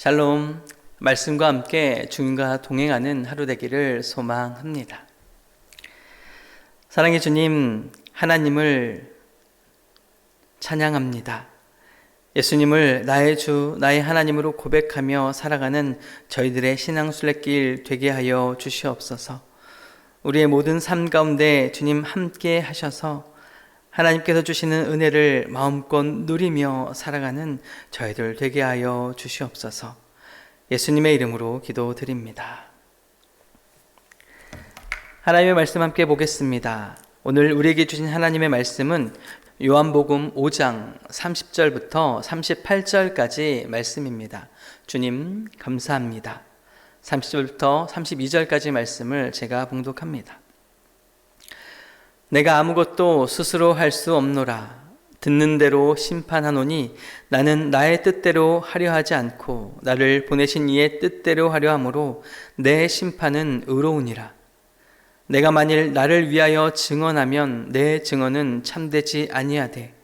샬롬, 말씀과 함께 주님과 동행하는 하루 되기를 소망합니다. 사랑의 주님, 하나님을 찬양합니다. 예수님을 나의 주, 나의 하나님으로 고백하며 살아가는 저희들의 신앙 순례길 되게 하여 주시옵소서. 우리의 모든 삶 가운데 주님 함께 하셔서 하나님께서 주시는 은혜를 마음껏 누리며 살아가는 저희들 되게 하여 주시옵소서. 예수님의 이름으로 기도드립니다. 하나님의 말씀 함께 보겠습니다. 오늘 우리에게 주신 하나님의 말씀은 요한복음 5장 30절부터 38절까지 말씀입니다. 주님 감사합니다. 30절부터 32절까지 말씀을 제가 봉독합니다. 내가 아무것도 스스로 할 수 없노라. 듣는 대로 심판하노니 나는 나의 뜻대로 하려 하지 않고 나를 보내신 이의 뜻대로 하려 함으로 내 심판은 의로우니라. 내가 만일 나를 위하여 증언하면 내 증언은 참되지 아니하되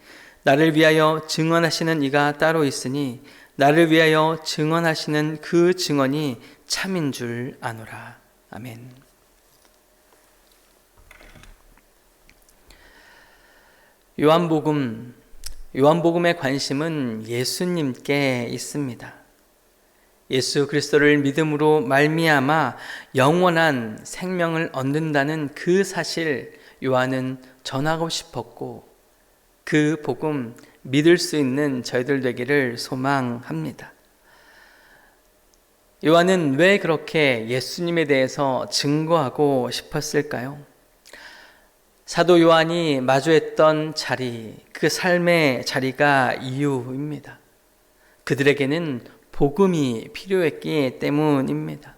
나를 위하여 증언하시는 이가 따로 있으니 나를 위하여 증언하시는 그 증언이 참인 줄 아노라. 아멘. 요한복음의 관심은 예수님께 있습니다. 예수 그리스도를 믿음으로 말미암아 영원한 생명을 얻는다는 그 사실 요한은 전하고 싶었고 그 복음 믿을 수 있는 저희들 되기를 소망합니다. 요한은 왜 그렇게 예수님에 대해서 증거하고 싶었을까요? 사도 요한이 마주했던 자리, 그 삶의 자리가 이유입니다. 그들에게는 복음이 필요했기 때문입니다.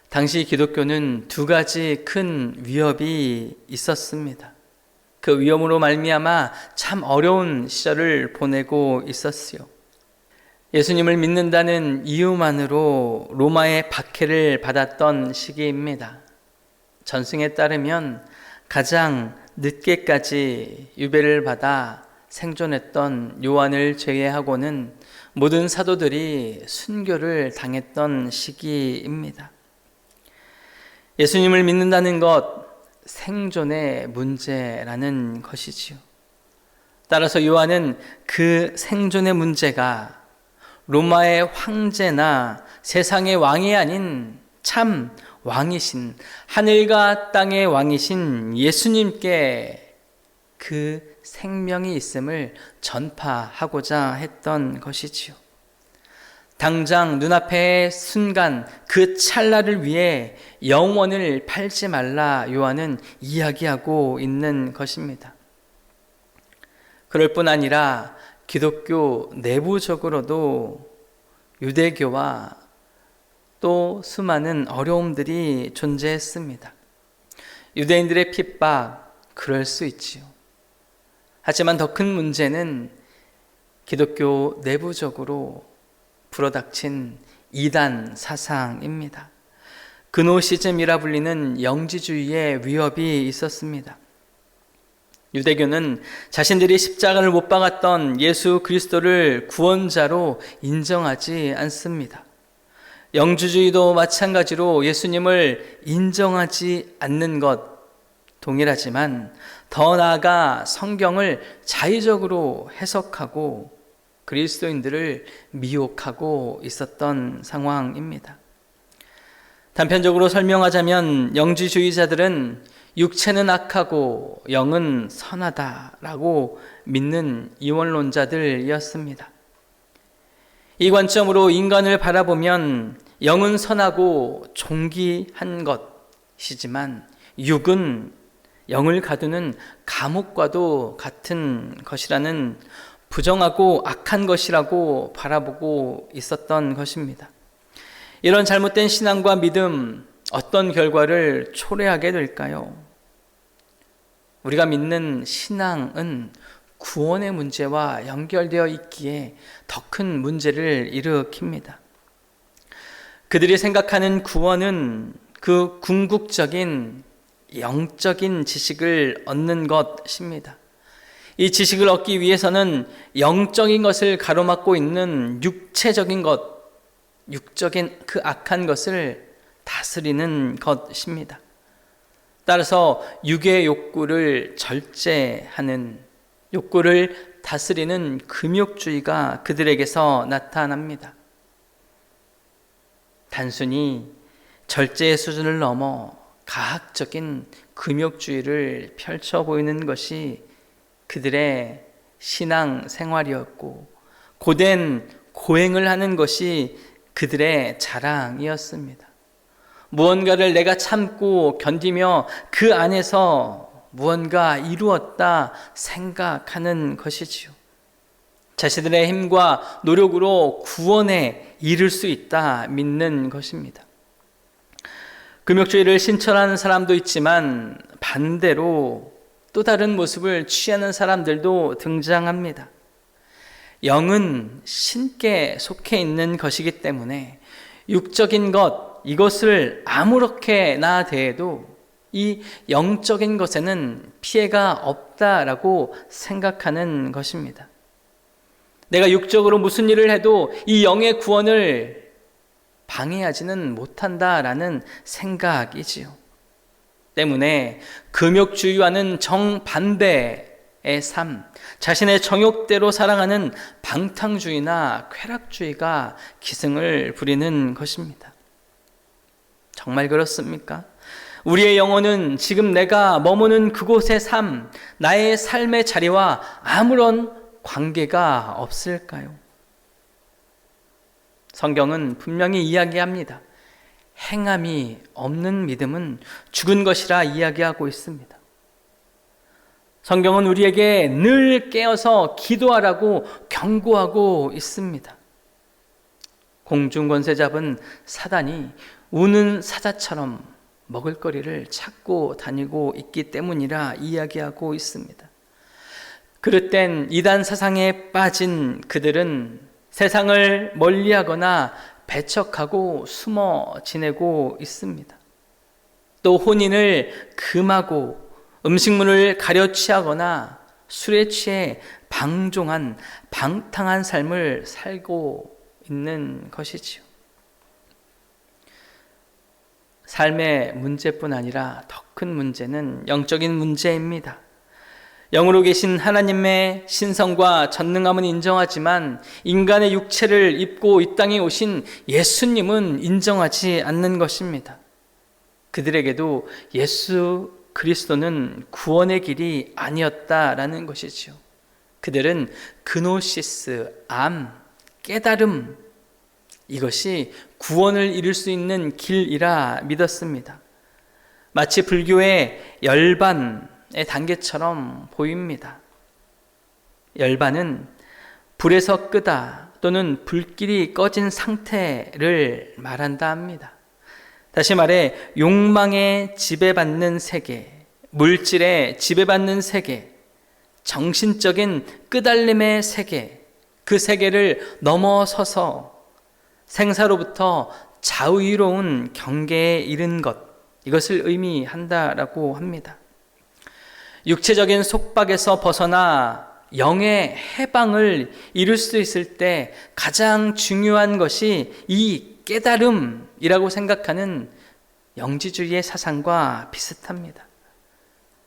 당시 기독교는 두 가지 큰 위협이 있었습니다. 그 위험으로 말미암아 참 어려운 시절을 보내고 있었지요. 예수님을 믿는다는 이유만으로 로마의 박해를 받았던 시기입니다. 전승에 따르면 가장 늦게까지 유배를 받아 생존했던 요한을 제외하고는 모든 사도들이 순교를 당했던 시기입니다. 예수님을 믿는다는 것, 생존의 문제라는 것이지요. 따라서 요한은 그 생존의 문제가 로마의 황제나 세상의 왕이 아닌 참 왕이신, 하늘과 땅의 왕이신 예수님께 그 생명이 있음을 전파하고자 했던 것이지요. 당장 눈앞의 순간 그 찰나를 위해 영원을 팔지 말라 요한은 이야기하고 있는 것입니다. 그럴 뿐 아니라 기독교 내부적으로도 유대교와 또 수많은 어려움들이 존재했습니다. 유대인들의 핍박, 그럴 수 있지요. 하지만 더 큰 문제는 기독교 내부적으로 불어닥친 이단 사상입니다. 그노시즘이라 불리는 영지주의의 위협이 있었습니다. 유대교는 자신들이 십자가를 못 박았던 예수 그리스도를 구원자로 인정하지 않습니다. 영주주의도 마찬가지로 예수님을 인정하지 않는 것 동일하지만 더 나아가 성경을 자의적으로 해석하고 그리스도인들을 미혹하고 있었던 상황입니다. 단편적으로 설명하자면 영지주의자들은 육체는 악하고 영은 선하다라고 믿는 이원론자들이었습니다. 이 관점으로 인간을 바라보면 영은 선하고 존귀한 것이지만 육은 영을 가두는 감옥과도 같은 것이라는 부정하고 악한 것이라고 바라보고 있었던 것입니다. 이런 잘못된 신앙과 믿음, 어떤 결과를 초래하게 될까요? 우리가 믿는 신앙은 구원의 문제와 연결되어 있기에 더 큰 문제를 일으킵니다. 그들이 생각하는 구원은 그 궁극적인 영적인 지식을 얻는 것입니다. 이 지식을 얻기 위해서는 영적인 것을 가로막고 있는 육체적인 것, 육적인 그 악한 것을 다스리는 것입니다. 따라서 육의 욕구를 절제하는, 욕구를 다스리는 금욕주의가 그들에게서 나타납니다. 단순히 절제의 수준을 넘어 가학적인 금욕주의를 펼쳐 보이는 것이 그들의 신앙 생활이었고, 고된 고행을 하는 것이 그들의 자랑이었습니다. 무언가를 내가 참고 견디며 그 안에서 무언가 이루었다 생각하는 것이지요. 자신들의 힘과 노력으로 구원에 이를 수 있다 믿는 것입니다. 금욕주의를 신천하는 사람도 있지만 반대로 또 다른 모습을 취하는 사람들도 등장합니다. 영은 신께 속해 있는 것이기 때문에 육적인 것, 이것을 아무렇게나 대해도 이 영적인 것에는 피해가 없다라고 생각하는 것입니다. 내가 육적으로 무슨 일을 해도 이 영의 구원을 방해하지는 못한다라는 생각이지요. 때문에 금욕주의와는 정반대의 삶, 자신의 정욕대로 살아가는 방탕주의나 쾌락주의가 기승을 부리는 것입니다. 정말 그렇습니까? 우리의 영혼은 지금 내가 머무는 그곳의 삶, 나의 삶의 자리와 아무런 관계가 없을까요? 성경은 분명히 이야기합니다. 행함이 없는 믿음은 죽은 것이라 이야기하고 있습니다. 성경은 우리에게 늘 깨어서 기도하라고 경고하고 있습니다. 공중권세 잡은 사단이 우는 사자처럼 먹을거리를 찾고 다니고 있기 때문이라 이야기하고 있습니다. 그릇된 이단 사상에 빠진 그들은 세상을 멀리하거나 배척하고 숨어 지내고 있습니다. 또 혼인을 금하고 음식물을 가려 취하거나 술에 취해 방종한 방탕한 삶을 살고 있는 것이지요. 삶의 문제뿐 아니라 더 큰 문제는 영적인 문제입니다. 영으로 계신 하나님의 신성과 전능함은 인정하지만 인간의 육체를 입고 이 땅에 오신 예수님은 인정하지 않는 것입니다. 그들에게도 예수 그리스도는 구원의 길이 아니었다라는 것이지요. 그들은 그노시스, 깨달음, 이것이 구원을 이룰 수 있는 길이라 믿었습니다. 마치 불교의 열반의 단계처럼 보입니다. 열반은 불에서 끄다 또는 불길이 꺼진 상태를 말한다 합니다. 다시 말해 욕망에 지배받는 세계, 물질에 지배받는 세계, 정신적인 끄달림의 세계, 그 세계를 넘어서서 생사로부터 자유로운 경계에 이른 것, 이것을 의미한다라고 합니다. 육체적인 속박에서 벗어나 영의 해방을 이룰 수 있을 때 가장 중요한 것이 이 깨달음이라고 생각하는 영지주의의 사상과 비슷합니다.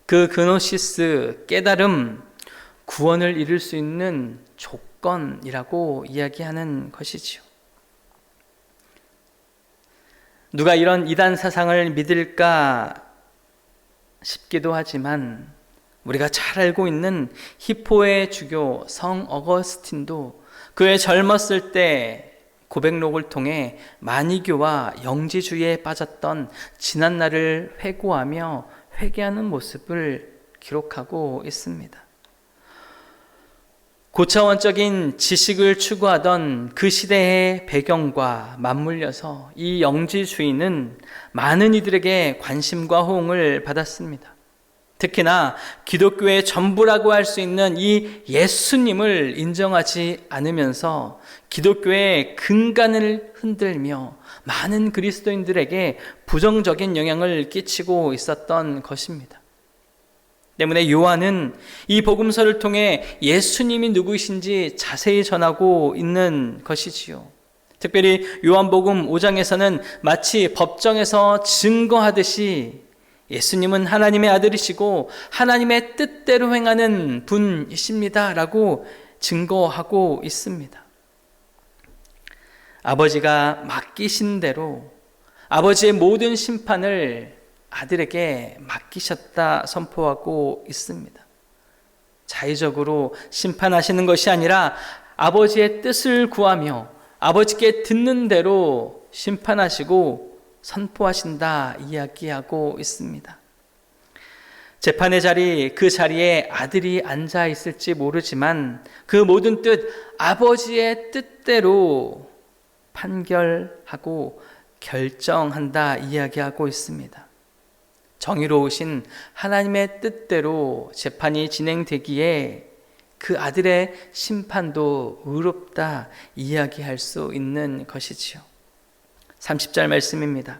그 그노시스, 깨달음, 구원을 이룰 수 있는 조건이라고 이야기하는 것이지요. 누가 이런 이단 사상을 믿을까 싶기도 하지만 우리가 잘 알고 있는 히포의 주교 성 어거스틴도 그의 젊었을 때 고백록을 통해 만이교와 영지주의에 빠졌던 지난날을 회고하며 회개하는 모습을 기록하고 있습니다. 고차원적인 지식을 추구하던 그 시대의 배경과 맞물려서 이 영지주의는 많은 이들에게 관심과 호응을 받았습니다. 특히나 기독교의 전부라고 할 수 있는 이 예수님을 인정하지 않으면서 기독교의 근간을 흔들며 많은 그리스도인들에게 부정적인 영향을 끼치고 있었던 것입니다. 때문에 요한은 이 복음서를 통해 예수님이 누구이신지 자세히 전하고 있는 것이지요. 특별히 요한복음 5장에서는 마치 법정에서 증거하듯이 예수님은 하나님의 아들이시고 하나님의 뜻대로 행하는 분이십니다 라고 증거하고 있습니다. 아버지가 맡기신 대로 아버지의 모든 심판을 아들에게 맡기셨다 선포하고 있습니다. 자의적으로 심판하시는 것이 아니라 아버지의 뜻을 구하며 아버지께 듣는 대로 심판하시고 선포하신다 이야기하고 있습니다. 재판의 자리, 그 자리에 아들이 앉아 있을지 모르지만 그 모든 뜻, 아버지의 뜻대로 판결하고 결정한다 이야기하고 있습니다. 정의로우신 하나님의 뜻대로 재판이 진행되기에 그 아들의 심판도 의롭다 이야기할 수 있는 것이지요. 30절 말씀입니다.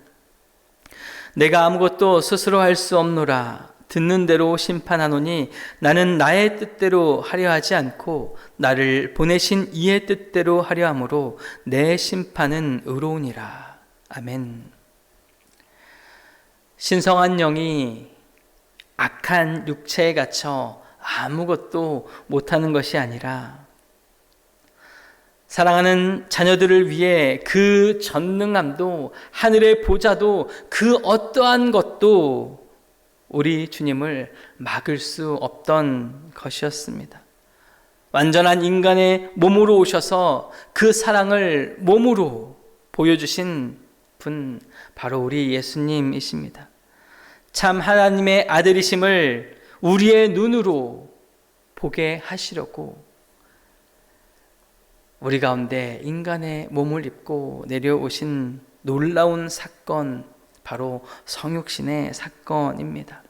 내가 아무것도 스스로 할 수 없노라. 듣는 대로 심판하노니 나는 나의 뜻대로 하려 하지 않고 나를 보내신 이의 뜻대로 하려 함으로 내 심판은 의로우니라. 아멘. 신성한 영이 악한 육체에 갇혀 아무것도 못하는 것이 아니라 사랑하는 자녀들을 위해 그 전능함도 하늘의 보좌도 그 어떠한 것도 우리 주님을 막을 수 없던 것이었습니다. 완전한 인간의 몸으로 오셔서 그 사랑을 몸으로 보여주신 분 바로 우리 예수님이십니다. 참 하나님의 아들이심을 우리의 눈으로 보게 하시려고 우리 가운데 인간의 몸을 입고 내려오신 놀라운 사건, 바로 성육신의 사건입니다.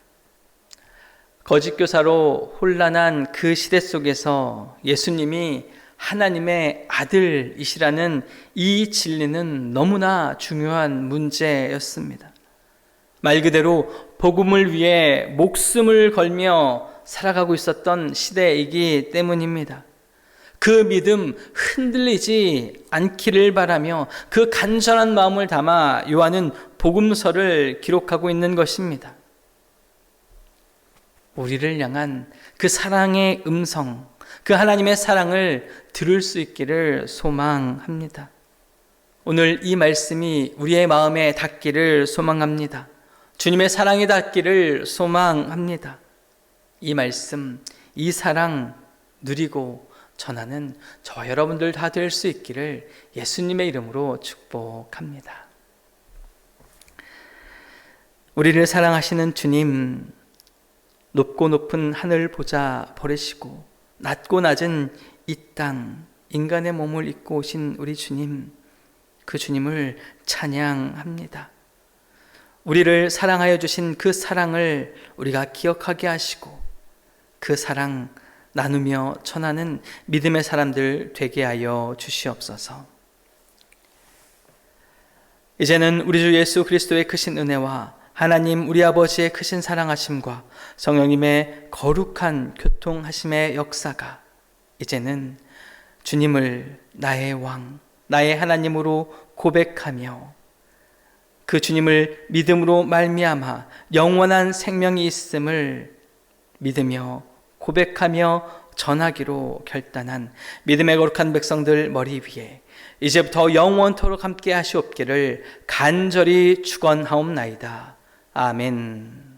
거짓 교사로 혼란한 그 시대 속에서 예수님이 하나님의 아들이시라는 이 진리는 너무나 중요한 문제였습니다. 말 그대로 복음을 위해 목숨을 걸며 살아가고 있었던 시대이기 때문입니다. 그 믿음 흔들리지 않기를 바라며 그 간절한 마음을 담아 요한은 복음서를 기록하고 있는 것입니다. 우리를 향한 그 사랑의 음성, 그 하나님의 사랑을 들을 수 있기를 소망합니다. 오늘 이 말씀이 우리의 마음에 닿기를 소망합니다. 주님의 사랑이 닿기를 소망합니다. 이 말씀, 이 사랑 누리고 전하는 저와 여러분들 다 될 수 있기를 예수님의 이름으로 축복합니다. 우리를 사랑하시는 주님, 높고 높은 하늘 보좌 버리시고 낮고 낮은 이 땅, 인간의 몸을 입고 오신 우리 주님, 그 주님을 찬양합니다. 우리를 사랑하여 주신 그 사랑을 우리가 기억하게 하시고 그 사랑 나누며 전하는 믿음의 사람들 되게 하여 주시옵소서. 이제는 우리 주 예수 그리스도의 크신 은혜와 하나님 우리 아버지의 크신 사랑하심과 성령님의 거룩한 교통하심의 역사가 이제는 주님을 나의 왕, 나의 하나님으로 고백하며 그 주님을 믿음으로 말미암아 영원한 생명이 있음을 믿으며 고백하며 전하기로 결단한 믿음의 거룩한 백성들 머리 위에 이제부터 영원토록 함께 하시옵기를 간절히 축원하옵나이다. 아멘.